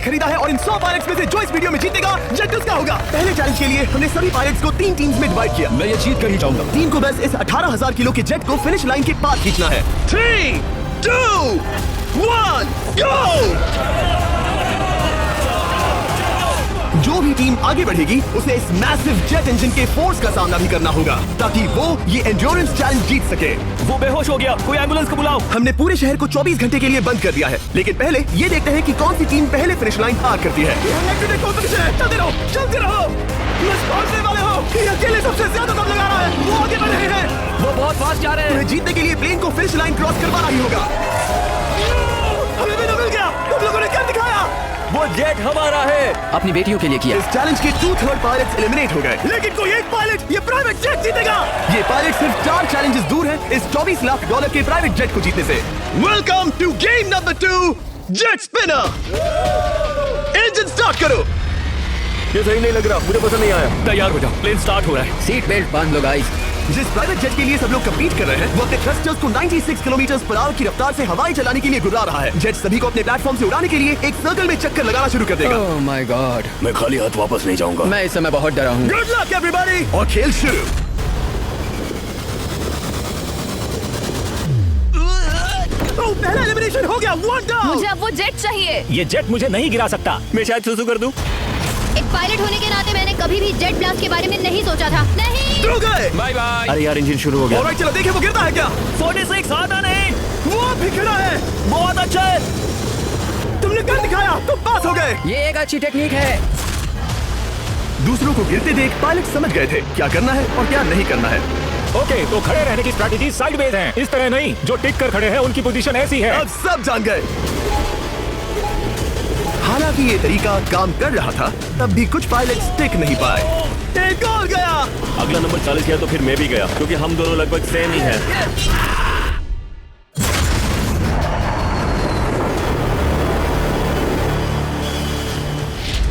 खरीदा है और इन 100 पायलट्स में से जो इस वीडियो में जीतेगा जेट उसका होगा। पहले चैलेंज के लिए हमने सभी पायलट्स को 3 टीम्स में डिवाइड किया। मैं ये जीत कर ही जाऊंगा। टीम को बस इस 18,000 किलो के जेट को फिनिश लाइन के पार खींचना है। 3, 2, 1, गो! जो भी टीम आगे बढ़ेगी उसे इस मैसिव जेट इंजन के फोर्स का सामना भी करना होगा ताकि वो ये एंड्योरेंस चैलेंज जीत सके। वो बेहोश हो गया, कोई एम्बुलेंस को बुलाओ। हमने पूरे शहर को 24 घंटे के लिए बंद कर दिया है, लेकिन पहले ये देखते हैं कि कौन सी टीम पहले फिनिश लाइन पार करती है। चलते रहो, चलते रहो। पहुंचने वाले हो। ये अकेले सबसे ज्यादा दम लगा रहा है। वो आगे बढ़ रहे हैं। वो बहुत फास्ट जा रहे हैं। उन्हें जीतने के लिए प्लेन को फिनिश लाइन क्रॉस करवाना ही होगा। हमें भी मिल गया। तुम लोगों ने क्या दिखाया? वो जेट हमारा है। अपनी बेटियों के लिए किया। इस चैलेंज के 2/3 पायलट्स एलिमिनेट हो गए, लेकिन कोई एक पायलट ये प्राइवेट जेट जीतेगा। ये पायलट सिर्फ 4 चैलेंजेस दूर है इस $24 लाख के प्राइवेट जेट को जीतने से। Welcome to game number 2, jet spinner. Engine start करो। ये सही नहीं लग रहा, मुझे पसंद नहीं आया। तैयार हो जाओ, प्लेन स्टार्ट हो रहा है। सीट बेल्ट बांध लो गाइस। जिस प्राइवेट जेट के लिए सब लोग कम्पीट कर रहे हैं वो अपने थ्रस्टर्स को 96 किलोमीटर पर आवर की रफ्तार से हवाई चलाने के लिए गुर्रा रहा है। जेट सभी को अपने प्लेटफॉर्म से उड़ाने के लिए एक सर्कल में चक्कर लगाना शुरू कर देगा। ओह माय गॉड, मैं खाली हाथ वापस नहीं जाऊंगा। मैं इस समय बहुत डरा हूँ। गुड लक एवरीबॉडी, और खेल शुरू। पहला एलिमिनेशन हो गया। One down. मुझे अब वो जेट चाहिए। ये जेट मुझे नहीं गिरा सकता। मैं शायद सुसु कर दूं। एक पायलट होने के नाते मैंने कभी भी जेट ब्लास्ट के बारे में नहीं सोचा था। नहीं। ड्रू गए। Bye bye. अरे यार, इंजन शुरू हो गया। ऑलराइट, चलो देखें वो गिरता है क्या। 46 आधा नहीं। वो भी खड़ा है। बहुत अच्छा है। तुमने कर दिखाया, तुम पास हो गए। ये एक अच्छी टेक्निक है। दूसरों को गिरते देख पायलट समझ गए थे क्या करना है और क्या नहीं करना है। ओके, तो खड़े रहने की स्ट्रैटेजी साइडवेज है, इस तरह नहीं। जो टिक कर खड़े हैं उनकी पोजीशन ऐसी है। अब सब जान गए। हालांकि ये तरीका काम कर रहा था, तब भी कुछ पायलट टिक नहीं पाए। एक और गया। अगला नंबर 40 गया तो फिर मैं भी गया, क्योंकि हम दोनों लगभग सेम ही हैं।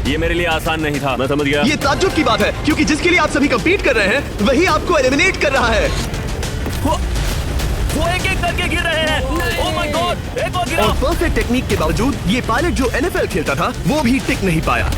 ये मेरे लिए आसान नहीं था, मैं समझ गया। ये ताज्जुब की बात है, क्योंकि जिसके लिए आप सभी कम्पीट कर रहे हैं वही आपको एलिमिनेट कर रहा है। वो एक-एक करके गिर रहे हैं। ओह माय गॉड, एक और गिरा। और परफेक्ट टेक्निक के बावजूद ये पायलट जो NFL खेलता था वो भी टिक नहीं पाया।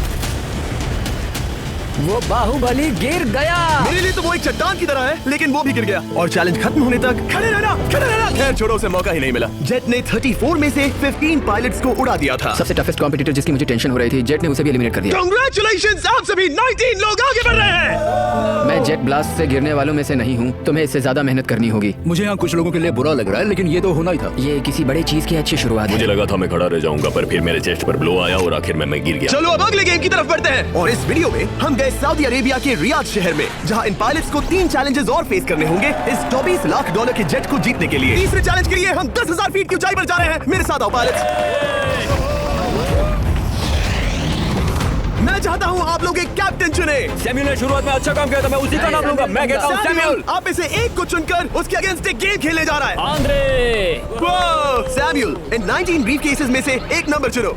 वो बाहुबली गिर गया। मेरे लिए तो वो एक चट्टान की तरह है, लेकिन वो भी गिर गया। और चैलेंज खत्म होने तक खड़े रहना, खड़े रहना। खैर छोड़ो, उसे मौका ही नहीं मिला। जेट ने 34 में से 15 पायलट्स को उड़ा दिया था। सबसे टफेस्ट कॉम्पिटिटर जिसकी मुझे टेंशन हो रही थी, जेट ने उसे भी एलिमिनेट कर दिया। कांग्रेचुलेशंस, आप सभी 19 लोग आगे बढ़ रहे हैं। मैं जेट ब्लास्ट से गिरने वालों में से नहीं हूँ। तुम्हें इससे ज्यादा मेहनत करनी होगी। मुझे यहाँ कुछ लोगों के लिए बुरा लग रहा है, लेकिन ये तो होना ही था। ये किसी बड़े चीज की अच्छी शुरुआत मुझे है। लगा था मैं खड़ा रह जाऊंगा, पर फिर मेरे चेस्ट पर ब्लो आया और आखिर में मैं गिर गया। चलो अब अगले गेम की तरफ बढ़ते हैं। और इस वीडियो में हम गए सऊदी अरेबिया के रियाद शहर में, जहां इन पायलट्स को 3 चैलेंजेस और फेस करने होंगे इस $24 लाख के जेट को जीतने के लिए। तीसरे चैलेंज के लिए हम 10,000 फीट की ऊंचाई पर जा रहे हैं। मेरे साथ आओ पायलट्स। मैं चाहता हूं आप लोग एक कैप्टन चुने। सैमुअल ने शुरुआत में अच्छा काम किया था, मैं उसी का नाम लूंगा। मैं कहता हूँ सैमुअल। आप में से एक को चुनकर उसके अगेंस्ट एक गेम खेलने जा रहा है। आंद्रे। सैमुअल, इन 19 ब्रीफ केसेस में से एक नंबर चुनो।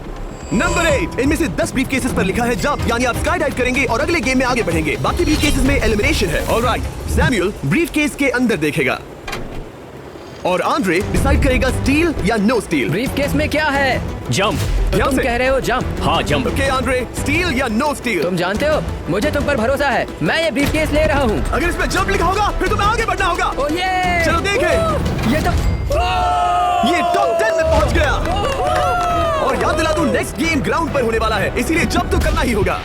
नंबर 8, इनमें से 10 ब्रीफ केसेस पर लिखा है जंप, यानी आप स्काई डाइव करेंगे और अगले गेम में आगे बढ़ेंगे। बाकी ब्रीफ केसेस में एलिमिनेशन है। ऑलराइट, सैमुअल ब्रीफ केस के अंदर देखेगा और आंद्रे डिसाइड करेगा स्टील या नो स्टील। ब्रीफ केस में क्या है? जंप। तो तुम कह रहे हो जंप? हाँ, जंप। ओके आंद्रे, स्टील या नो स्टील? तुम जानते हो, मुझे तुम पर भरोसा है। मैं ये ब्रीफ केस ले रहा हूँ। अगर इसमें जंप लिखा होगा फिर तुम्हें आगे बढ़ना होगा। ओह ये! चलो देखें। ये तो ये टॉप 10 में पहुंच गया। और याद दिला दूं, नेक्स्ट गेम ग्राउंड पर होने वाला है, इसीलिए जंप तो करना ही होगा।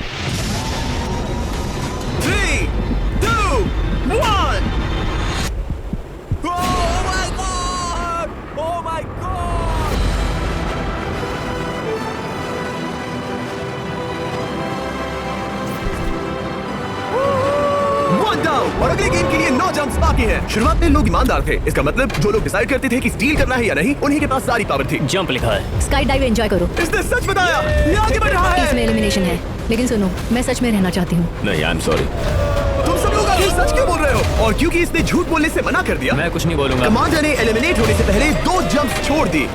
3, 2, 1। और अगले गेम के लिए 9 जंप्स बाकी हैं। शुरुआत में लोग ईमानदार थे, इसका मतलब जो लोग डिसाइड करते थे कि स्टील करना है या नहीं, उन्हीं के पास सारी पावर थी। जंप लिखा है। स्काई डाइव एंजॉय करो। इसने सच बताया, ये आगे बढ़ रहा है। इसमें एलिमिनेशन है, लेकिन सुनो, मैं सच में रहना चाहती हूँ। नहीं, आई एम सॉरी। तुम सब लोग अभी सच क्यों बोल रहे हो? और क्योंकि इसने झूठ बोलने से मना कर दिया, मैं कुछ नहीं बोलूंगा। कमांडर ने एलिमिनेट होने से पहले 2 जंप्स छोड़ दी।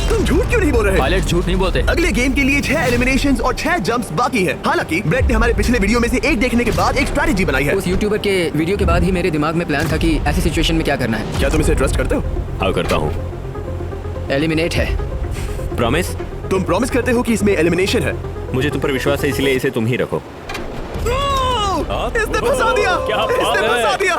तुम झूठ क्यों नहीं बोल रहे? पायलट झूठ नहीं बोलते। अगले गेम के लिए 6 एलिमिनेशंस और 6 जंप्स बाकी है। हालांकि ब्रेट ने हमारे पिछले वीडियो में से एक देखने के बाद एक स्ट्रैटेजी बनाई है। उस यूट्यूबर के वीडियो के बाद ही मेरे दिमाग में प्लान था कि ऐसी सिचुएशन में क्या करना है। क्या तुम इसे ट्रस्ट करते हो? हाँ, करता हूँ। एलिमिनेट है। प्रॉमिस? तुम प्रॉमिस करते हो कि इसमें एलिमिनेशन है? मुझे तुम पर विश्वास है, इसलिए इसे तुम ही रखो। इसने फंसा दिया, क्या बात इसने है? फंसा दिया।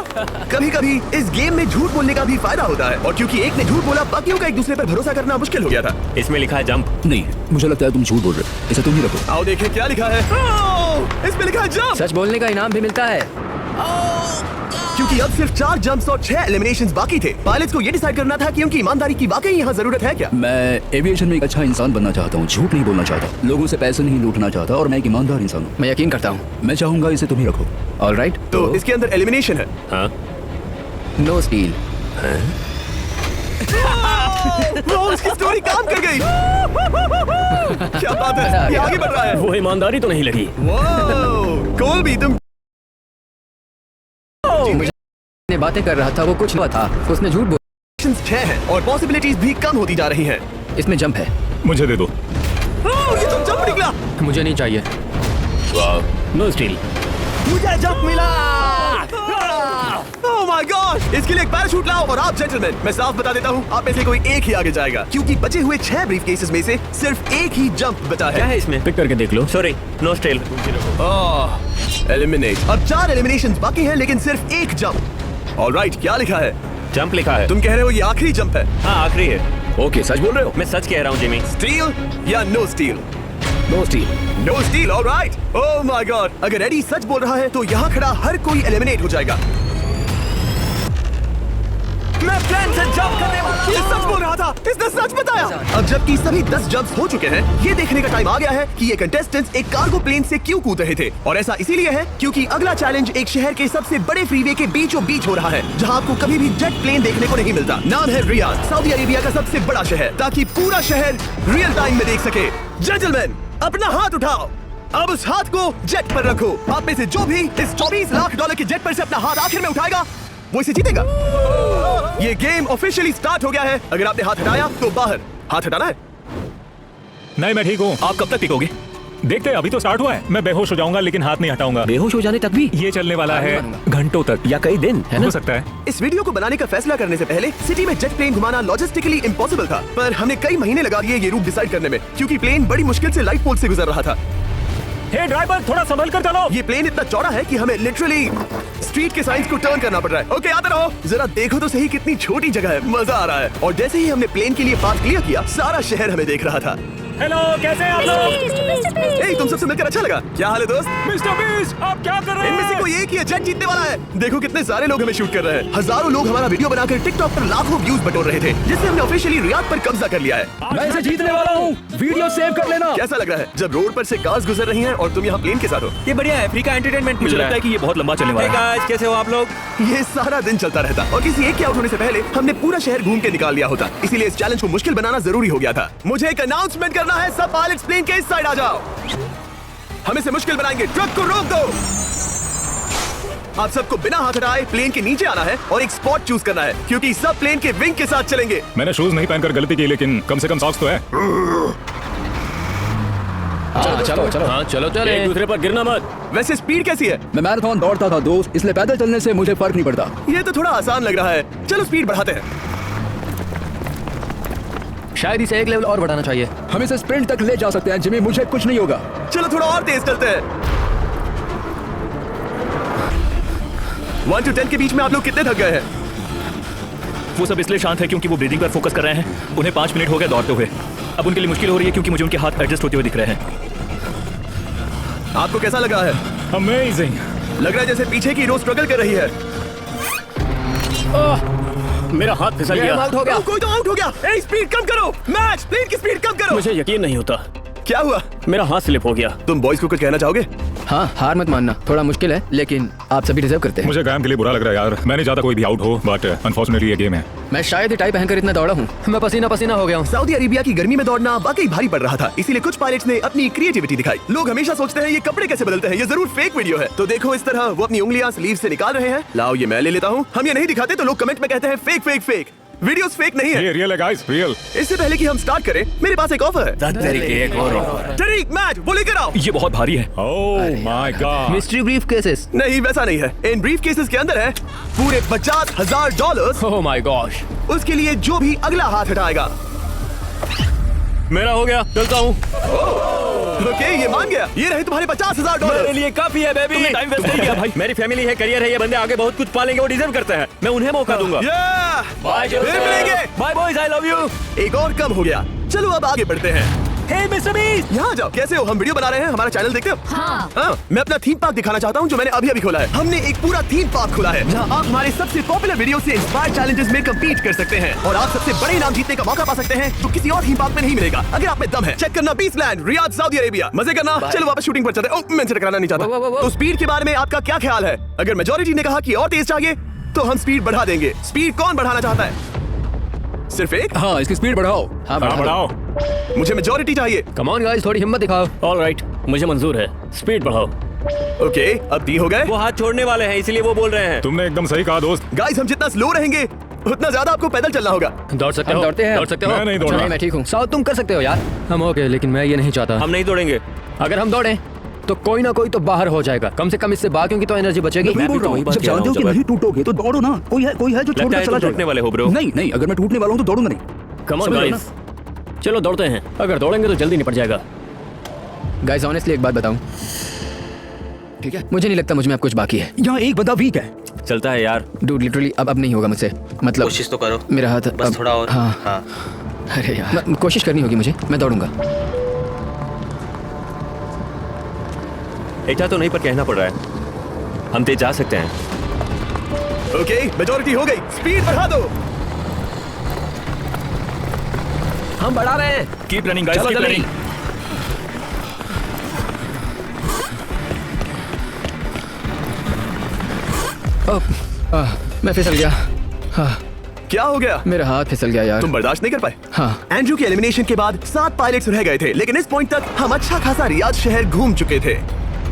कभी कभी इस गेम में झूठ बोलने का भी फायदा होता है, और क्योंकि एक ने झूठ बोला, बाकियों का एक दूसरे पर भरोसा करना मुश्किल हो गया था। इसमें लिखा है जंप। नहीं, मुझे लगता है तुम झूठ बोल रहे हो। इसे तुम ही रखो। आओ देखें क्या लिखा है। इसमें लिखा है जंप, सच बोलने का इनाम भी मिलता है। क्योंकि अब सिर्फ 4 जंप्स और 6 एलिमिनेशंस बाकी थे। पायलट्स को ये डिसाइड करना था कि उनकी ईमानदारी की वाकई यहाँ जरूरत है क्या। मैं एविएशन में एक अच्छा इंसान बनना चाहता हूँ, झूठ नहीं बोलना चाहता, लोगों से पैसे नहीं लूटना चाहता, और मैं एक ईमानदार इंसान हूँ। मैं यकीन करता हूँ। मैं चाहूंगा इसे तुम ही रखो। ऑलराइट, तो इसके अंदर एलिमिनेशन है। हाँ, नो स्टील। उसकी स्टोरी काम कर गई। क्या बात है, ये आगे बढ़ रहा है। वो ईमानदारी तो नहीं लगी। कोल भी तुम मैं बातें कर रहा था, वो कुछ हुआ था, उसने झूठ बोला। 6 हैं और पॉसिबिलिटीज भी कम होती जा रही हैं। इसमें जंप है। मुझे दे दो। ये तो जंप निकला। मुझे नहीं चाहिए। No steel. मुझे जंप मिला। ओह माय गॉड, इसके लिए एक पैराशूट लाओ। और आप जेंटलमैन, मैं साफ बता देता हूँ, आप में से कोई एक ही आगे जाएगा, क्योंकि बचे हुए 6 ब्रीफकेसेस में से सिर्फ एक ही जंप बचा क्या है। है इसमें? पिक करके देख लो। Sorry, no steal. एलिमिनेट। अब 4 एलिमिनेशंस बाकी हैं, लेकिन सिर्फ एक जंप। ऑलराइट, क्या लिखा है? जंप लिखा है। तुम कह रहे हो ये आखिरी जंप है? हाँ, आखिरी है। ओके, सच बोल रहे हो? मैं सच कह रहा हूँ जिमी। स्टील या no steal? No steal. No steal, alright. Oh my god, अगर एडी सच बोल रहा है तो यहाँ खड़ा हर कोई एलिमिनेट हो जाएगा। मैं प्लेन से जंप करने वाला। ये सच बोल रहा था, इसने सच बताया। अब जबकि सभी 10 जंप्स हो चुके हैं, ये देखने का टाइम आ गया है कि ये कंटेस्टेंट्स एक कार्गो प्लेन से क्यों कूद रहे थे। और ऐसा इसीलिए है क्योंकि अगला चैलेंज एक शहर के सबसे बड़े फ्रीवे के बीचों बीच हो रहा है, जहां आपको कभी भी जेट प्लेन देखने को नहीं मिलता। नाम है रियाद, सऊदी अरेबिया का सबसे बड़ा शहर, ताकि पूरा शहर रियल टाइम में देख सके। जेंटलमैन, अपना हाथ उठाओ। अब उस हाथ को जेट पर रखो। आप में से जो भी इस $24 लाख के जेट पर से अपना हाथ आखिर में उठाएगा, वो इसे जीतेगा। ये गेम ऑफिशियली स्टार्ट हो गया है। अगर आपने हाथ हटाया तो बाहर। हाथ हटाना है। नहीं, मैं ठीक हूँ। आप कब तक टिकोगे? देखते हैं, अभी तो स्टार्ट हुआ है। मैं बेहोश हो जाऊंगा, लेकिन हाथ नहीं हटाऊंगा। बेहोश हो जाने तक भी ये चलने वाला है घंटों तक या कई दिन, है हो ना? सकता है। इस वीडियो को बनाने का फैसला करने से पहले सिटी में जेट प्लेन घुमाना लॉजिस्टिकली इम्पॉसिबल था, पर हमने कई महीने लगा दिए ये रूट डिसाइड करने में, क्योंकि प्लेन बड़ी मुश्किल से लाइट पोल से गुजर रहा था। हे ड्राइवर, थोड़ा संभल कर चलो। ये प्लेन इतना चौड़ा है कि हमें लिटरली स्ट्रीट के साइंस को टर्न करना पड़ रहा है। ओके, आते रहो। जरा देखो तो सही कितनी छोटी जगह है, मजा आ रहा है। और जैसे ही हमने प्लेन के लिए पाथ क्लियर किया, सारा शहर हमें देख रहा था। हेलो, कैसे हैं आप लोग? ए, तुम सबसे मिलकर अच्छा लगा। क्या हाल है दोस्त? मिस्टर बीस्ट, आप क्या कर रहे इनमें से हैं? कोई एक ही जेट जीतने वाला है। देखो कितने सारे लोग हमें शूट कर रहे हैं। हजारों लोग हमारा वीडियो बनाकर टिकटॉक पर लाखों व्यूज बटोर रहे थे, जिससे हमने ऑफिशियली रियाद पर कब्जा कर लिया है। मैं इसे जीतने वाला हूँ। वीडियो सेव कर लेना। कैसा लग रहा है जब रोड पर से कार्स गुजर रही हैं और तुम यहाँ प्लेन के साथ हो? ये बढ़िया है, फ्री का एंटरटेनमेंट मुझे लगता है कि ये बहुत लंबा चलने वाला है। कैसे हो आप लोग? ये सारा दिन चलता रहता और किसी एक के आउट होने से पहले हमने पूरा शहर घूम के निकाल लिया होता। इसीलिए इस चैलेंज को मुश्किल बनाना जरूरी हो गया था। मुझे एक अनाउंसमेंट करना है, सब पायलट्स प्लेन के इस साइड आ जाओ। हम इसे मुश्किल बनाएंगे, ट्रक को रोक दो। आप सबको बिना हाथ हटाए प्लेन के नीचे आना है और एक स्पॉट चूज करना है, क्योंकि सब प्लेन के विंग के साथ चलेंगे। मैंने शूज नहीं पहनकर गलती की, लेकिन कम से कम सॉक्स तो है। चलो। हाँ, चलो चले। एक दूसरे पर गिरना मत। वैसे स्पीड कैसी है? मैं मैराथन दौड़ता था दोस्त, इसलिए पैदल चलने से मुझे फर्क नहीं पड़ता। ये तो थोड़ा आसान लग रहा है। चलो स्पीड बढ़ाते हैं। शायद इसे एक लेवल और बढ़ाना चाहिए। हम इसे स्प्रिंट तक ले जा सकते हैं जिमी, मुझे कुछ नहीं होगा। चलो थोड़ा और तेज चलते हैं। 1 to 10 के बीच में आप लोग कितने थक गए हैं? वो सब इसलिए शांत है क्योंकि वो ब्रीदिंग पर फोकस कर रहे हैं। उन्हें 5 मिनट हो गए दौड़ते हुए। अब उनके लिए मुश्किल हो रही है क्योंकि मुझे उनके हाथ एडजस्ट होते हुए दिख रहे हैं। आपको कैसा लग रहा है? अमेजिंग। लग रहा है जैसे पीछे की रो स्ट्रगल कर रही है। मेरा हाथ फिसल गया। हो गया। कोई तो आउट हो गया। ए, स्पीड कम करो। मैच, प्लेन की स्पीड कम करो। मुझे यकीन नहीं होता। क्या हुआ? मेरा हाथ स्लिप हो गया। तुम बॉयज को कुछ कहना चाहोगे? हाँ, हार मत मानना। थोड़ा मुश्किल है, लेकिन आप सभी डिजर्व करते हैं। मुझे गायम के लिए बुरा लग रहा है यार। मैंने ज्यादा कोई भी आउट हो, बट अनफॉर्चुनेटली ये गेम है। मैं शायद ही टाई पहनकर इतना दौड़ा हूँ। मैं पसीना पसीना हो गया हूँ। सऊदी अरेबिया की गर्मी में दौड़ना वाकई भारी पड़ रहा था, इसीलिए कुछ पायलट्स ने अपनी क्रिएटिविटी दिखाई। लोग हमेशा सोचते हैं ये कपड़े कैसे बदलते हैं, ये जरूर फेक वीडियो है। तो देखो इस तरह वो अपनी उंगलियां स्लीव से निकाल रहे हैं। लाओ ये मैं ले लेता हूँ। हम ये नहीं दिखाते तो लोग कमेंट में कहते हैं fake fake fake. Videos fake नहीं है। ये रियल है गाइस, रियल। इससे पहले कि हम स्टार्ट करें, मेरे पास एक ऑफर है। एक और। तरीक, मैच, वो लेकर आओ। ये बहुत भारी है। ओह my God. Mystery brief cases. नहीं, वैसा नहीं है। इन ब्रीफ केसेस के अंदर है पूरे $50,000। Oh my gosh. उसके लिए जो भी अगला हाथ हटाएगा। मेरा हो गया, चलता हूँ। ओके, ये मान गया। ये रहे तुम्हारे $50,000। मेरे लिए काफी है बेबी। तुमने टाइम वेस्ट नहीं किया भाई। मेरी फैमिली है, करियर है, ये बंदे आगे बहुत कुछ पालेंगे, वो डिजर्व करते हैं। मैं उन्हें मौका दूंगा। बाय फिर मिलेंगे। Bye boys, I love you. एक और कम हो गया। चलो अब आगे बढ़ते हैं। हे मिस्टर बीस्ट, यहाँ जाओ। कैसे हो? हम वीडियो बना रहे हैं, हमारा चैनल देखते हो? हाँ। मैं अपना थीम पार्क दिखाना चाहता हूँ जो मैंने अभी खोला है। हमने एक पूरा थीम पार्क खोला है जहाँ आप हमारे सबसे पॉपुलर वीडियो से इंस्पायर चैलेंजेस में कम्पीट कर सकते हैं और आप सबसे बड़े इनाम जीतने का मौका पा सकते हैं जो किसी और थीम पार्क में नहीं मिलेगा। अगर आप में दम है, चेक करना बीचलैंड, रियाद, सऊदी अरेबिया। मजे करना। चलो वापस शूटिंग पर चलते हैं। मैं इनसे टकराना नहीं चाहता। तो स्पीड के बारे में आपका क्या ख्याल है? अगर मेजॉरिटी ने कहा कि और तेज चाहिए तो हम स्पीड बढ़ा देंगे। स्पीड कौन बढ़ाना चाहता है? सिर्फ एक? हाँ, इसकी स्पीड बढ़ाओ। हाँ बढ़ाओ। मुझे मेजॉरिटी चाहिए। कम ऑन गाइस, थोड़ी हिम्मत दिखाओ। ऑलराइट, मुझे मंजूर है। स्पीड बढ़ाओ। ओके, अब 3 हो गए। वो हाथ छोड़ने वाले हैं, इसीलिए वो बोल रहे हैं। तुमने एकदम सही कहा दोस्त। गाइस, हम जितना स्लो रहेंगे उतना ज्यादा आपको पैदल चलना होगा। दौड़ सकते हम हो? दौड़ते हैं। दौड़ सकते हो? मैं नहीं अच्छा, दौड़ नहीं, रहा। मैं ठीक हूँ। साउथ तुम कर सकते हो यार। हम ओके, लेकिन मैं ये नहीं चाहता। हम नहीं दौड़ेंगे। अगर हम दौड़े तो कोई ना कोई तो बाहर हो जाएगा। कम से कम इससे बाकियों की तो एनर्जी बचेगी। मैं बोल रहा हूँ, जब जानते हो कि नहीं टूटोगे तो दौड़ो ना। कोई है जो लगता छोड़कर है चला तुम टूटने जाएगा। वाले हो ब्रो। नहीं नहीं, अगर मैं टूटने वाला हूँ तो दौड़ूंगा नहीं। कम ऑन समझ रहे हो गाइस, चलो दौड़ते हैं। अगर दौड़ेंगे तो जल्दी निपट जाएगा। गाइस, ऑनेस्टली एक बात बताऊं, ठीक है, मुझे नहीं लगता मुझ में अब कुछ बाकी है। यहाँ एक बंदा वीक है। चलता है यार। डूड, लिटरली अब नहीं होगा मुझसे। मतलब कोशिश तो करो। मेरा हाथ बस थोड़ा और। हाँ, हाँ। अरे यार, कोशिश करनी होगी मुझे। मैं दौड़ूंगा। ऐसा तो नहीं, पर कहना पड़ रहा है। हम तेज जा सकते हैं। ओके, मेजॉरिटी हो गई। स्पीड बढ़ा दो। हम बढ़ा रहे हैं। कीप रनिंग गाइस, चलो कीप जल्दी। रनिंग। मैं फिसल गया। हाँ, क्या हो गया? मेरा हाथ फिसल गया यार। तुम बर्दाश्त नहीं कर पाए? हाँ। एंड्रू के एलिमिनेशन के बाद 7 पायलट्स रह गए थे, लेकिन इस पॉइंट तक हम अच्छा खासा रियाद शहर घूम चुके थे।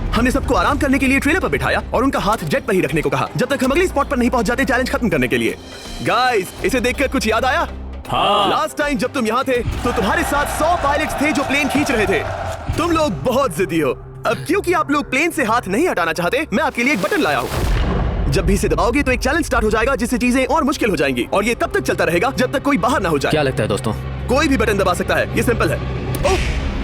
हमने सबको आराम करने के लिए ट्रेलर पर बिठाया और उनका हाथ जेट पर ही रखने को कहा जब तक हम अगली स्पॉट पर नहीं पहुंच जाते चैलेंज खत्म करने के लिए। गाइस, इसे देखकर कुछ याद आया? हाँ। लास्ट टाइम जब तुम यहाँ थे तो तुम्हारे साथ 100 पायलट्स थे जो प्लेन खींच रहे थे। तुम लोग बहुत जिद्दी हो। अब क्योंकि आप लोग प्लेन से हाथ नहीं हटाना चाहते, मैं आपके लिए एक बटन लाया हूँ। जब भी इसे दबाओगे तो एक चैलेंज स्टार्ट हो जाएगा जिससे चीजें और मुश्किल हो जाएंगी और ये तब तक चलता रहेगा जब तक कोई बाहर ना हो जाए। क्या लगता है दोस्तों? कोई भी बटन दबा सकता है, ये सिंपल है। ओह,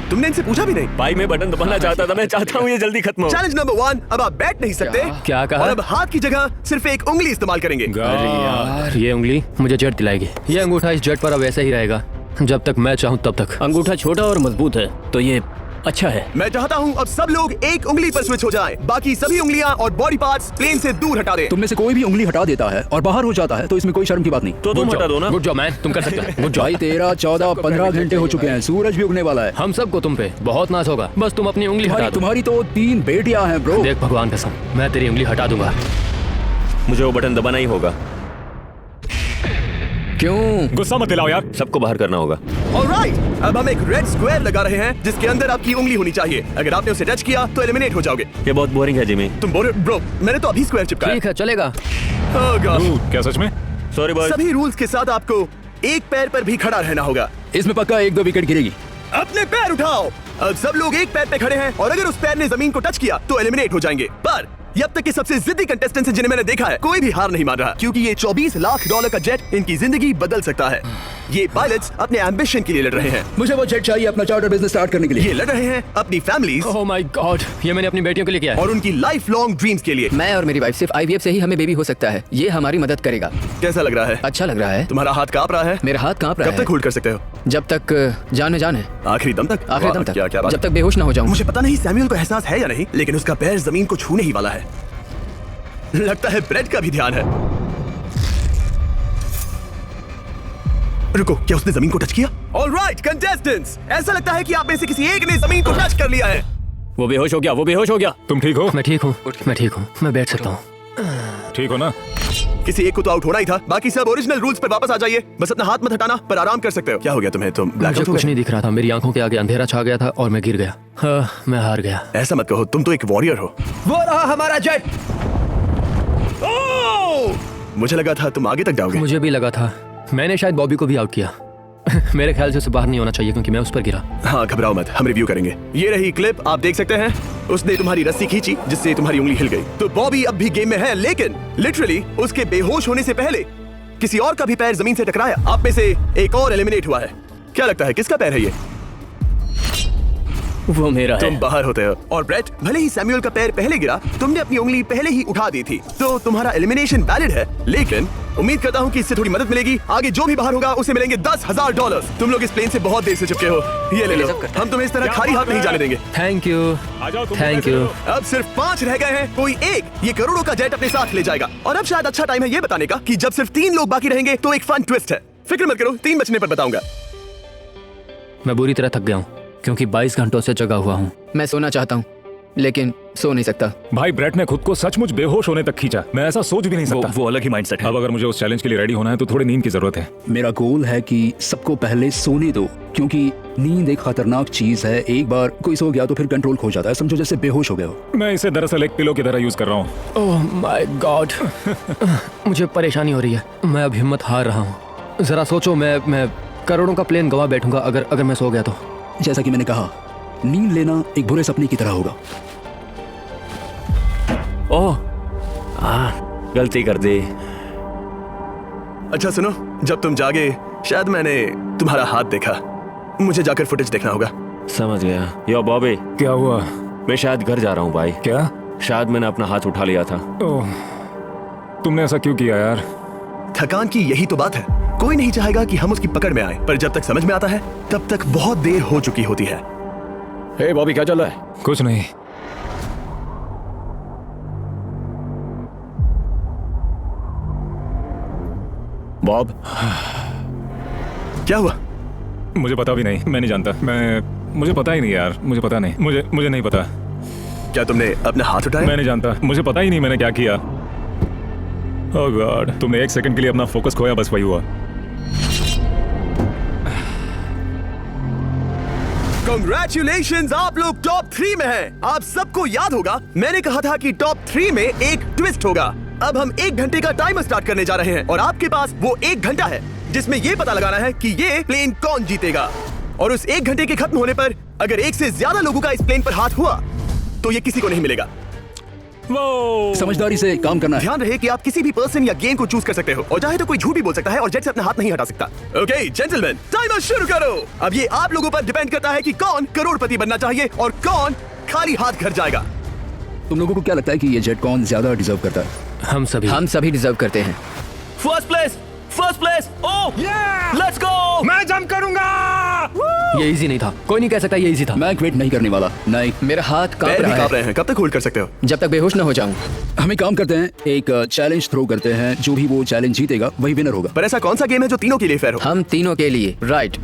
तुमने इनसे पूछा भी नहीं। भाई मैं बटन दबाना चाहता था, मैं चाहता हूँ ये जल्दी खत्म हो। चैलेंज नंबर 1, अब आप बैठ नहीं सकते। क्या कहा? और अब हाथ की जगह सिर्फ एक उंगली इस्तेमाल करेंगे। अरे यार, ये उंगली मुझे जेट दिलाएगी। ये अंगूठा इस जेट पर अब वैसे ही रहेगा जब तक मैं चाहूँ तब तक। अंगूठा छोटा और मजबूत है तो ये अच्छा है। मैं चाहता हूँ अब सब लोग एक उंगली पर स्विच हो जाएं। बाकी सभी उंगलियां और बॉडी पार्ट्स प्लेन से दूर हटा दें। तुम में से कोई भी उंगली हटा देता है और बाहर हो जाता है तो इसमें कोई शर्म की बात नहीं। तो तुम हटा दो ना। गुड जॉब मैन, तुम कर सकते हो। Good job. भाई 13, 14, 15 घंटे हो चुके हैं। सूरज भी उगने वाला है। हम सबको तुम पे बहुत नाज होगा, बस तुम अपनी उंगली हटा दो। तुम्हारी तो 3 बेटियां हैं ब्रो। देख भगवान कसम, मैं तेरी उंगली हटा दूंगा। मुझे वो बटन दबाना ही होगा। क्यों? गुस्सा मत दिलाओ यार। सबको बाहर करना होगा। ऑलराइट, अब हम एक रेड स्क्वायर लगा रहे हैं जिसके अंदर आपकी उंगली होनी चाहिए। अगर आपने उसे टच किया तो एलिमिनेट हो जाओगे। ये बहुत बोरिंग है जिमी। तुम बोल ब्रो, मैंने तो अभी स्क्वायर चिपकाया। ठीक है, चलेगा। Oh gosh। क्या सच में? Sorry boy. सभी रूल्स के साथ आपको एक पैर पर भी खड़ा रहना होगा। इसमें पक्का 1-2 विकेट गिरेगी। अपने पैर उठाओ। अब सब लोग एक पैर पे खड़े हैं और अगर उस पैर ने जमीन को टच किया तो एलिमिनेट हो जाएंगे। पर ये अब तक के सबसे जिद्दी कंटेस्टेंट्स हैं जिन्हें मैंने देखा है, कोई भी हार नहीं मान रहा क्योंकि ये $24 लाख का जेट इनकी जिंदगी बदल सकता है। ये पायलट्स अपने एम्बिशन के लिए लड़ रहे हैं। मुझे वो जेट चाहिए अपना चार्टर बिजनेस स्टार्ट करने के लिए। ये लड़ रहे हैं अपनी फैमिलीज ओह माय गॉड, ये मैंने अपनी बेटियों के लिए किया है। और उनकी लाइफ लॉन्ग ड्रीम्स के लिए। मैं और मेरी वाइफ सिर्फ IVF से ही हमें बेबी हो सकता है। ये हमारी मदद करेगा। कैसा लग रहा है? अच्छा लग रहा है। तुम्हारा हाथ कांप रहा है? मेरा हाथ कांप रहा कब है। तक होल्ड कर सकते हो? जब तक जान में जान है। आखिरी दम तक? आखिरी दम तक। क्या बात जब है? तक बेहोश ना हो जाऊं। मुझे पता नहीं सैमुअल को एहसास है या नहीं, लेकिन उसका पैर जमीन को छूने ही वाला है। लगता है ब्रेड का भी ध्यान है। रुको, क्या उसने जमीन को टच किया? ऑलराइट कंटेस्टेंट्स, ऐसा लगता है कि आप में से किसी एक ने जमीन को टच कर लिया है। वो बेहोश हो गया, वो बेहोश हो गया। तुम ठीक हो? मैं ठीक हूँ, मैं ठीक हूँ, मैं बैठ सकता हूँ। ठीक हो ना? किसी एक को तो आउट होना ही था। बाकी सब ओरिजिनल रूल्स पर वापस आ जाइए। बस अपना हाथ मत हटाना, पर आराम कर सकते हो। क्या हो गया तुम्हें? तुम मुझे ब्लैकआउट हो कुछ गए? नहीं दिख रहा था, मेरी आंखों के आगे अंधेरा छा गया था और मैं गिर गया। हाँ, मैं हार गया। ऐसा मत कहो, तुम तो एक वॉरियर हो। वो रहा हमारा जेट। मुझे लगा था तुम आगे तक जाओगे। मुझे भी लगा था। मैंने शायद बॉबी को भी आउट किया। मेरे ख्याल से उसे बाहर नहीं होना चाहिए क्योंकि मैं उस पर गिरा। हाँ, घबराओ मत, हम रिव्यू करेंगे। ये रही क्लिप, आप देख सकते हैं। उसने तुम्हारी रस्सी खींची जिससे तुम्हारी उंगली हिल गई। तो बॉबी अब भी गेम में है, लेकिन लिटरली उसके बेहोश होने से पहले किसी और का भी पैर जमीन से टकराया। आप में से एक और एलिमिनेट हुआ है। क्या लगता है किसका पैर है ये? वो मेरा तुम है। बाहर होते हो। और ब्रेट, भले ही सैमुअल का पैर पहले गिरा, तुमने अपनी उंगली पहले ही उठा दी थी, तो तुम्हारा एलिमिनेशन वैलिड है। लेकिन उम्मीद करता हूँ कि इससे थोड़ी मदद मिलेगी। आगे जो भी बाहर होगा उसे मिलेंगे $10,000। तुम लोग इस प्लेन से बहुत देर से चिपके हो, ये ले लो। हम तुम्हें इस तरह खाली हाथ नहीं जाने देंगे। थैंक यू, आ जाओ, तुम थैंक कैसे यू। हो? अब सिर्फ 5 रह गए हैं, कोई एक ये करोड़ों का जेट अपने साथ ले जाएगा। और अब शायद अच्छा टाइम है ये बताने का कि जब सिर्फ 3 लोग बाकी रहेंगे तो एक फन ट्विस्ट है। फिक्र मत करो, 3 बचने पर बताऊंगा। मैं बुरी तरह थक गया हूँ क्योंकि 22 घंटों से जगा हुआ हूँ। मैं सोना चाहता हूँ लेकिन सो नहीं सकता। भाई ब्रेट ने खुद को सचमुच बेहोश होने तक खींचा। मैं ऐसा सोच भी नहीं सकता। वो अलग ही माइंडसेट है। अब अगर मुझे उस चैलेंज के लिए रेडी होना है तो थोड़ी नींद की जरूरत है। मेरा गोल है कि सबको पहले सोने दो, क्योंकि नींद एक खतरनाक चीज है। एक बार कोई सो गया तो फिर कंट्रोल खो जाता है, समझो जैसे बेहोश हो गए हो। मैं इसे दरअसल एक पिलो की तरह यूज कर रहा हूँ। ओह माय गॉड, मुझे परेशानी हो रही है। मैं अब हिम्मत हार रहा हूँ। जरा सोचो, मैं करोड़ों का प्लेन गवा बैठूंगा अगर मैं सो गया तो। जैसा कि मैंने कहा, नींद लेना एक बुरे सपने की तरह होगा। ओह गलती कर दी। अच्छा सुनो, जब तुम जागे शायद मैंने तुम्हारा हाथ देखा। मुझे जाकर फुटेज देखना होगा। समझ गया। यो बॉबी, क्या हुआ? मैं शायद घर जा रहा हूँ भाई। क्या? शायद मैंने अपना हाथ उठा लिया था। ओह, तुमने ऐसा क्यों किया यार? थकान की यही तो बात है, कोई नहीं चाहेगा कि हम उसकी पकड़ में आए, पर जब तक समझ में आता है तब तक बहुत देर हो चुकी होती है। हे बॉबी, क्या चल रहा है? कुछ नहीं। बॉब, क्या हुआ? मुझे पता भी नहीं, मैं नहीं जानता। मुझे पता ही नहीं यार, मुझे पता नहीं। मुझे नहीं पता। क्या तुमने अपना हाथ उठाया? मैं नहीं जानता, मुझे पता ही नहीं मैंने क्या किया। ओह गॉड, तुमने 1 सेकंड के लिए अपना फोकस खोया, बस वही हुआ। Congratulations, आप लोग टॉप 3 में हैं। आप सबको याद होगा मैंने कहा था कि टॉप 3 में एक ट्विस्ट होगा। अब हम 1 घंटे का टाइमर स्टार्ट करने जा रहे हैं और आपके पास वो 1 घंटा है जिसमें ये पता लगाना है कि ये प्लेन कौन जीतेगा। और उस 1 घंटे के खत्म होने पर अगर 1 से ज्यादा लोगों का इस प्लेन पर हाथ हुआ तो ये किसी को नहीं मिलेगा। समझदारी से काम करना है। ध्यान रहे कि आप किसी भी पर्सन या गेम को चूज कर सकते हो और चाहे तो कोई झूठ भी बोल सकता है और जेट से अपना हाथ नहीं हटा सकता। ओके जेंटलमैन, टाइमर शुरू करो। अब ये आप लोगों पर डिपेंड करता है कि कौन करोड़पति बनना चाहिए और कौन खाली हाथ घर जाएगा। तुम लोगों को क्या लगता है कि ये जेट कौन ज्यादा डिजर्व करता है? हम सभी डिजर्व करते हैं। First place. Oh let's go. मैं जंप करूंगा। ये इजी नहीं था, कोई नहीं कह सकता ये इजी था। मैं क्विट नहीं करने वाला। नहीं, मेरा हाथ कांप पैर भी रहा कांप है रहे हैं। कब तक होल्ड कर सकते हो? जब तक बेहोश न हो जाऊं। हम एक काम करते हैं, एक चैलेंज थ्रो करते हैं। जो भी वो चैलेंज जीतेगा वही विनर होगा। पर ऐसा कौन सा गेम है जो तीनों के लिए फेयर हो? हम तीनों के लिए, राइट।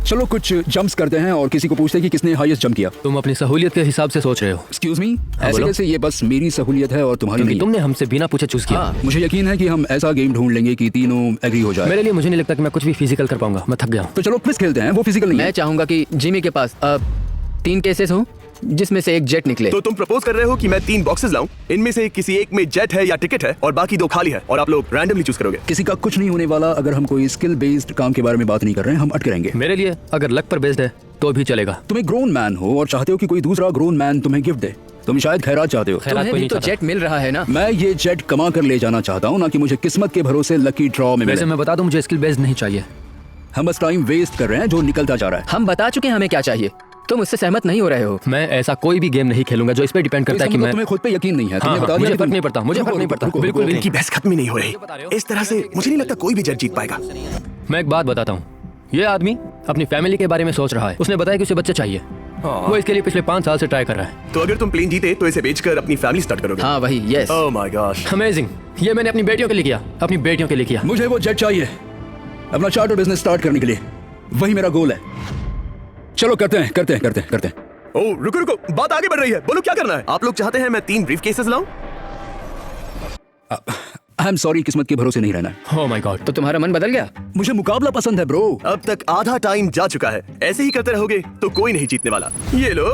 चलो कुछ जंप्स करते हैं और किसी को पूछते हैं कि किसने हाईएस्ट जंप किया। तुम अपनी सहूलियत के हिसाब से सोच रहे हो। एक्सक्यूज मी, ऐसे बोलो। कैसे? ये बस मेरी सहूलियत है और तुम्हारी क्योंकि नहीं। तुमने हमसे बिना पूछे चूज किया। हाँ, मुझे यकीन है कि हम ऐसा गेम ढूंढ लेंगे कि तीनों एग्री हो जाए। मेरे लिए मुझे नहीं लगता कि मैं कुछ भी फिजिकल कर पाऊंगा, मैं थक गया हूं। तो चलो क्विज खेलते हैं। वो फिजिकल नहीं मैं है। चाहूंगा कि जिमी के पास अब 3 केसेस हो जिसमें से एक जेट निकले। तो तुम प्रपोज कर रहे हो कि मैं 3 बॉक्सेस लाऊं, इनमें से किसी एक में जेट है या टिकट है और बाकी 2 खाली है और आप लोग रैंडमली चूज करोगे। किसी का कुछ नहीं होने वाला। अगर हम कोई स्किल बेस्ड काम के बारे में बात नहीं कर रहे हैं, हम अटके रहेंगे। मेरे लिए अगर लक पर बेस्ड है तो भी चलेगा। तुम एक ग्रोन मैन हो और चाहते हो कि कोई दूसरा ग्रोन मैन तुम्हें गिफ्ट दे। तुम शायद खैरात चाहते हो। खैरात कोई नहीं चाहता। जेट मिल रहा है ना। मैं ये जेट कमा कर ले जाना चाहता हूँ, ना कि मुझे किस्मत के भरोसे लकी ड्रॉ में वैसे मिले। मैं बता दूं, मुझे स्किल बेस्ड नहीं चाहिए। हम बस टाइम वेस्ट कर रहे हैं जो निकलता जा रहा है। हम बता चुके हैं हमें क्या चाहिए। तुम उससे सहमत नहीं हो रहे हो। मैं ऐसा कोई भी गेम नहीं खेलूंगा जो इस पे डिपेंड करता है कि मैं। तुम्हें खुद पे यकीन नहीं है। तुमने हाँ, बता दिया मुझे कि फर्क तुम- नहीं पड़ता, मुझे फर्क नहीं पड़ता, बिल्कुल भी इनकी बहस खत्म ही नहीं हो रही। इस तरह से मुझे नहीं लगता कोई भी जेट जीत पाएगा। मैं एक बात बताता हूँ, ये आदमी अपनी फैमिली के बारे में सोच रहा है। उसने बताया कि उसे बच्चे चाहिए। वो इसके लिए पिछले 5 साल से ट्राई कर रहा है। तो अगर तुम प्लेन जीते तो इसे बेचकर अपनी फैमिली स्टार्ट करोगे? हाँ वही, yes. Oh my gosh, amazing. ये मैंने अपनी बेटियों के लिए किया, अपनी बेटियों के लिए किया। मुझे वो जेट चाहिए अपना चार्टर बिजनेस स्टार्ट करने के लिए। वही मेरा गोल है। चलो करते हैं। ओह रुको, बात आगे बढ़ रही है। बोलो क्या करना है? आप लोग चाहते हैं मैं 3 ब्रीफ केसेस लाऊं? आई एम सॉरी, किस्मत के भरोसे नहीं रहना है। ओह माय गॉड, तो तुम्हारा मन बदल गया? मुझे मुकाबला पसंद है ब्रो। अब तक आधा टाइम जा चुका है। ऐसे ही करते रहोगे तो कोई नहीं जीतने वाला। ये लो,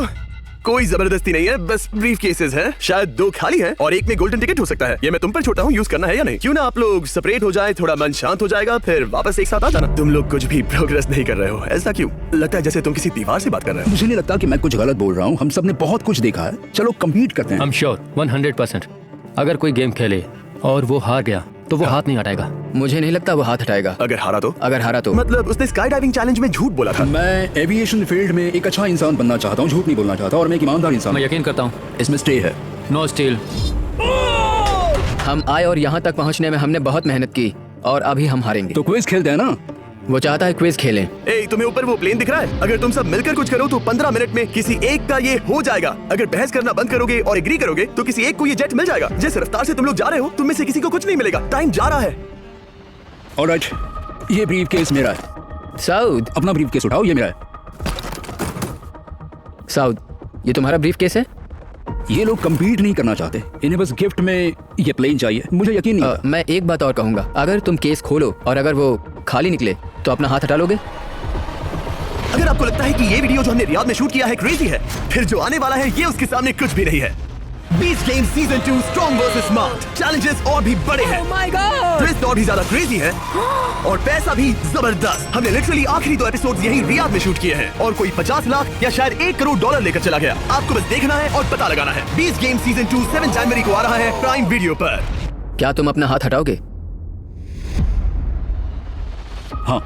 कोई जबरदस्ती नहीं है, बस ब्रीफ केसेस हैं। शायद 2 खाली हैं और एक में गोल्डन टिकट हो सकता है। ये मैं तुम पर छोड़ता हूँ, यूज करना है या नहीं। क्यों ना आप लोग सेपरेट हो जाए, थोड़ा मन शांत हो जाएगा, फिर वापस एक साथ आ जाना। तुम लोग कुछ भी प्रोग्रेस नहीं कर रहे हो। ऐसा क्यों? लगता है जैसे तुम किसी दीवार से बात कर रहे हो। मुझे नहीं लगता कि मैं कुछ गलत बोल रहा हूँ। हम सब ने बहुत कुछ देखा है। चलो कम्पीट करते हैं। I'm sure 100%। अगर कोई गेम खेले और वो हार गया तो वो हाथ नहीं हटाएगा। मुझे नहीं लगता वो हाथ हटाएगा। अगर हारा तो? अगर हारा तो मतलब उसने स्काई डाइविंग चैलेंज में झूठ बोला था। मैं एविएशन फील्ड में एक अच्छा इंसान बनना चाहता हूँ, झूठ नहीं बोलना चाहता, और मैं एक ईमानदार इंसान मैं हूँ। यकीन करता हूँ। इसमें स्टे है। No steal. हम आए और यहाँ तक पहुँचने में हमने बहुत मेहनत की और अभी हम हारेंगे। तो क्विज खेलते हैं ना? वो चाहता है क्विज खेलें। ए, तुम्हें ऊपर वो प्लेन दिख रहा है? अगर तुम सब मिलकर कुछ करो तो 15 मिनट में किसी एक का ये हो जाएगा। अगर बहस करना बंद करोगे और एग्री करोगे तो किसी एक को ये जेट मिल जाएगा। जिस रफ्तार से तुम लोग जा रहे हो, तुम में से किसी को कुछ नहीं मिलेगा। टाइम जा रहा है। ऑलराइट, ये ब्रीफ केस मेरा है। साउद, अपना ब्रीफ केस उठाओ, ये मेरा है। साउद, ये तुम्हारा ब्रीफ केस है? ये लोग compete नहीं करना चाहते, इन्हें बस गिफ्ट में ये प्लेन चाहिए। मुझे यकीन नहीं। मैं एक बात और कहूंगा, अगर तुम केस खोलो और अगर वो खाली निकले तो अपना हाथ हटा लोगे? अगर आपको लगता है कि ये वीडियो जो हमने रियाद में शूट किया है क्रेजी है, फिर जो आने वाला है ये उसके सामने कुछ भी नहीं है। Beast game season 2 strong versus smart, challenges और भी बड़े हैं। ट्विस्ट और भी ज्यादा क्रेजी है और पैसा भी जबरदस्त। हमने लिटरली आखिरी 2 एपिसोड्स यहीं रियाद में शूट किए हैं और कोई 50 लाख या शायद $1 करोड़ लेकर चला गया। आपको बस देखना है और पता लगाना है। बीच गेम सीजन 2 7 जनवरी को आ रहा है प्राइम वीडियो पर। क्या तुम अपना हाथ हटाओगे? हाँ।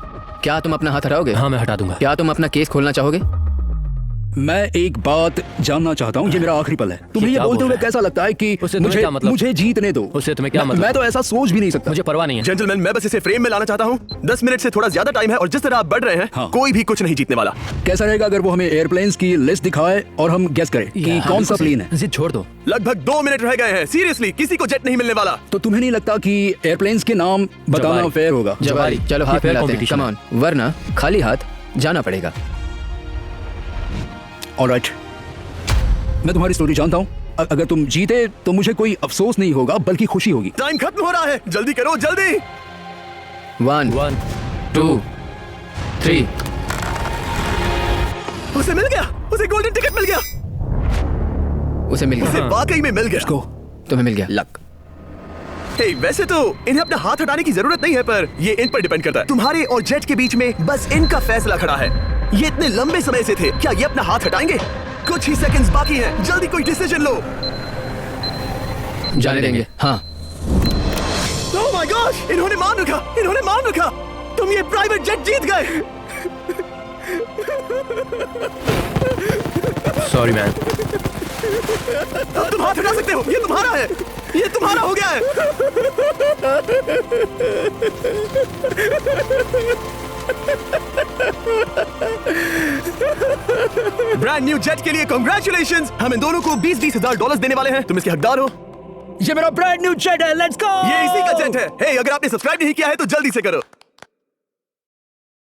क्या तुम अपना हाथ हटाओगे? हाँ, मैं हटा दूंगा। क्या तुम अपना केस खोलना चाहोगे? मैं एक बात जानना चाहता हूँ, ये मेरा आखिरी पल है। तुम्हें ये क्या बोलते बोल हुए रहा है? कैसा लगता है कि उससे तुम्हें मुझे क्या मतलब? मुझे जीतने दो? उससे तुम्हें क्या मतलब? मैं तो ऐसा सोच भी नहीं सकता। मुझे परवाह नहीं है। जेंटलमैन, मैं बस इसे फ्रेम में लाना चाहता हूँ। 10 मिनट से थोड़ा ज्यादा टाइम है और जिस तरह आप बढ़ रहे हैं, हाँ। कोई भी कुछ नहीं जीतने वाला। कैसा रहेगा अगर वो हमें एयरप्लेन्स की लिस्ट दिखाए और हम गेस करें कि कौन सा प्लेन है? जिद छोड़ दो। लगभग 2 मिनट रह गए हैं। सीरियसली, किसी को जेट नहीं मिलने वाला। तो तुम्हें नहीं लगता कि एयरप्लेन्स के नाम बताना जवारी। फेयर होगा? जवारी। चलो ये हाथ fair मिलाते हैं, competition कम ऑन, वरना खाली हाथ जाना पड़ेगा। ऑलराइट, मैं तुम्हारी स्टोरी जानता हूँ। अगर तुम जीते तो मुझे कोई अफसोस नहीं होगा बल्कि खुशी होगी। टाइम खत्म हो रहा है, जल्दी करो, जल्दी। 1 2 3। उसे मिल गया, उसे गोल्डन टिकट मिल गया। उसे मिल उसे गया। वाकई में मिल गया। तुम्हें मिल गया। लक। हे, वैसे तो इन्हें अपना हाथ हटाने की जरूरत नहीं है, पर ये इन पर डिपेंड करता है। तुम्हारे और जेट के बीच में बस इनका फैसला खड़ा है। ये इतने लंबे समय से थे, क्या ये अपना हाथ हटाएंगे? कुछ ही सेकंड्स बाकी हैं, जल्दी कोई डिसीजन लो। जाने देंगे। हाँ। ओह माय गॉश, इन्होंने मान रखा, इन्होंने मान रखा। तुम ये प्राइवेट जेट जीत गए। Sorry man. अब तुम हाथ हटा सकते हो, ये तुम्हारा है, ये तुम्हारा हो गया है। ब्रांड न्यू जेट के लिए कांग्रेचुलेशंस। हम इन दोनों को $20,000 $20,000 देने वाले हैं। तुम इसके हकदार हो। ये मेरा ब्रांड न्यू जेट है, लेट्स गो। ये इसी का जेट है। हे, अगर आपने सब्सक्राइब नहीं किया है तो जल्दी से करो।